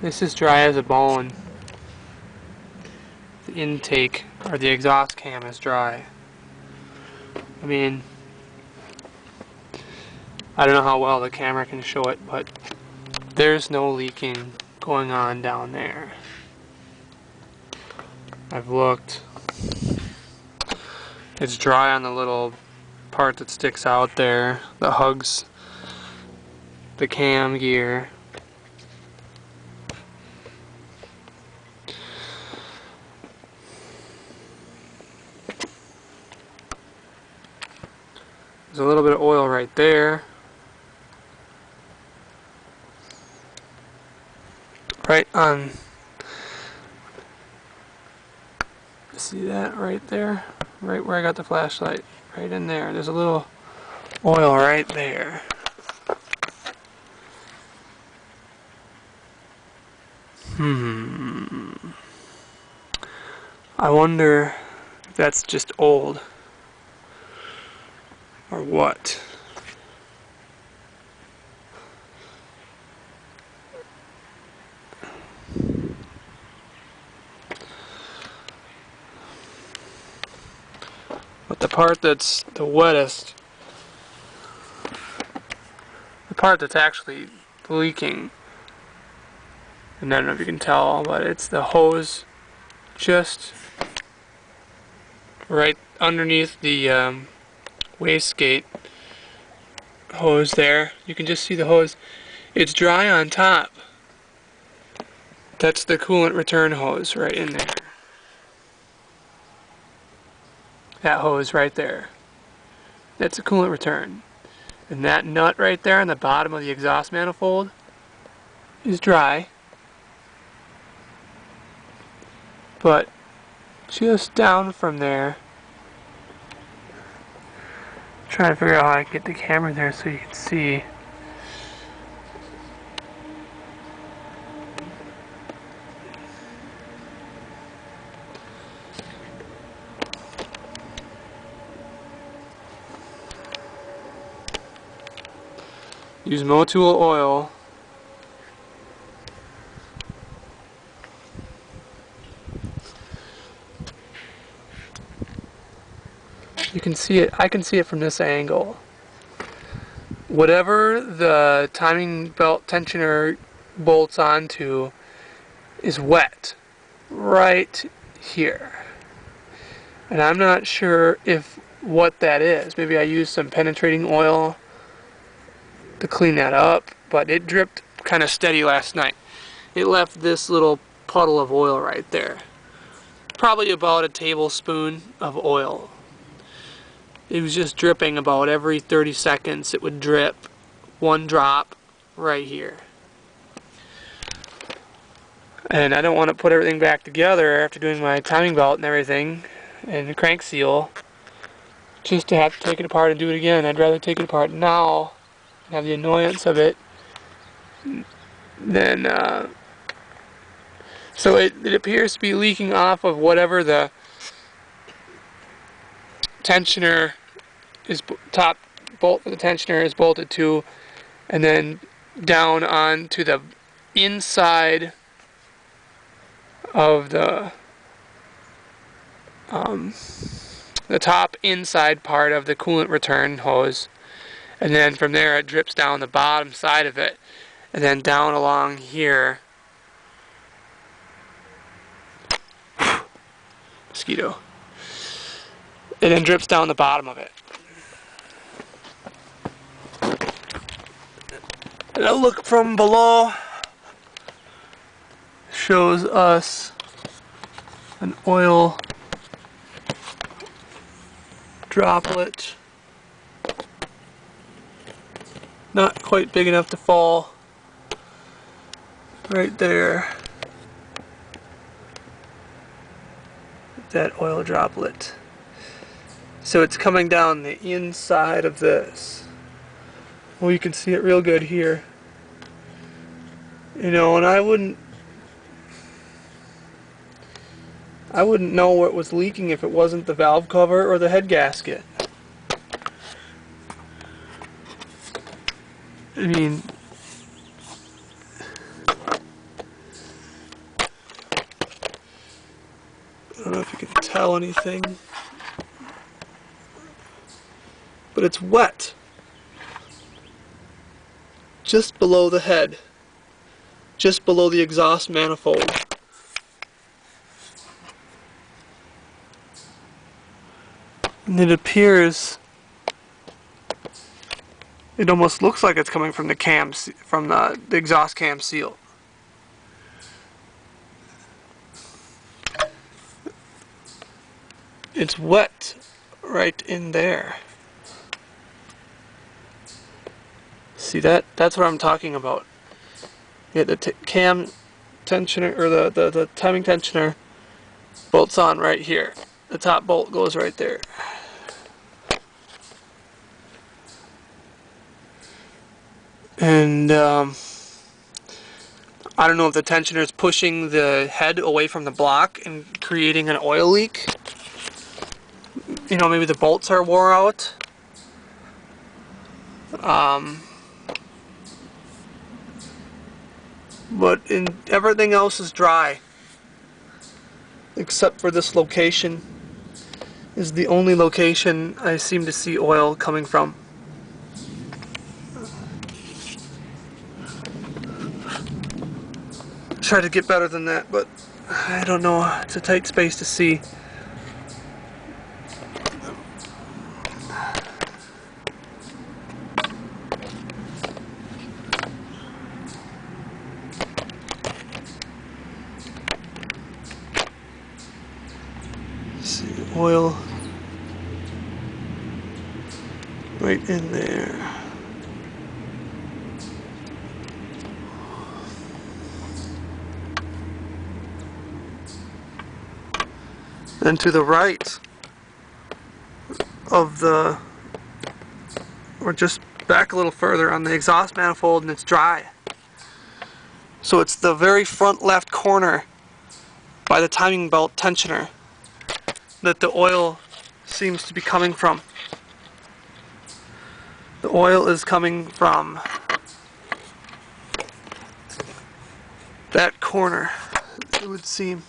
This is dry as a bone. The intake, or the exhaust cam, is dry. I mean, I don't know how well the camera can show it, but there's no leaking going on down there. I've looked. It's dry on the little part that sticks out there that hugs the cam gear. There's a little bit of oil right there. Right on. See that right there? Right where I got the flashlight. Right in there. There's a little oil right there. I wonder if that's just old or what. But the part that's the wettest, the part that's actually leaking, and I don't know if you can tell, but it's the hose just right underneath the wastegate hose there. You can just see the hose. It's dry on top. That's the coolant return hose right in there. That hose right there. That's the coolant return. And that nut right there on the bottom of the exhaust manifold is dry. But just down from there, I'm trying to figure out how I can get the camera there so you can see. Use Motul oil. You can see it. I can see it from this angle. Whatever the timing belt tensioner bolts onto is wet right here. And I'm not sure if what that is. Maybe I used some penetrating oil to clean that up, but it dripped kind of steady last night. It left this little puddle of oil right there. Probably about a tablespoon of oil. It was just dripping about every 30 seconds. It would drip one drop right here. And I don't want to put everything back together after doing my timing belt and everything and the crank seal just to have to take it apart and do it again. I'd rather take it apart now and have the annoyance of it than so it appears to be leaking off of whatever the tensioner is, top bolt for the tensioner is bolted to, and then down onto the inside of the top inside part of the coolant return hose, and then from there it drips down the bottom side of it, and then down along here. Mosquito. It then drips down the bottom of it. And a look from below shows us an oil droplet, not quite big enough to fall, right there. That oil droplet. So it's coming down the inside of this. Well, you can see it real good here. You know, and I wouldn't know what was leaking if it wasn't the valve cover or the head gasket. I mean, tell anything. But it's wet. Just below the head. Just below the exhaust manifold. And it appears, it almost looks like it's coming from the cam, from the exhaust cam seal. It's wet right in there. See that? That's what I'm talking about. Yeah, the cam tensioner, or the timing tensioner bolts on right here. The top bolt goes right there. And I don't know if the tensioner is pushing the head away from the block and creating an oil leak. You know, maybe the bolts are wore out. But everything else is dry, except for this location is the only location I seem to see oil coming from. Try to get better than that, but I don't know. It's a tight space to see. See, oil right in there. Then to the right of the, or just back a little further on the exhaust manifold, and it's dry. So it's the very front left corner by the timing belt tensioner that the oil seems to be coming from. The oil is coming from that corner, it would seem.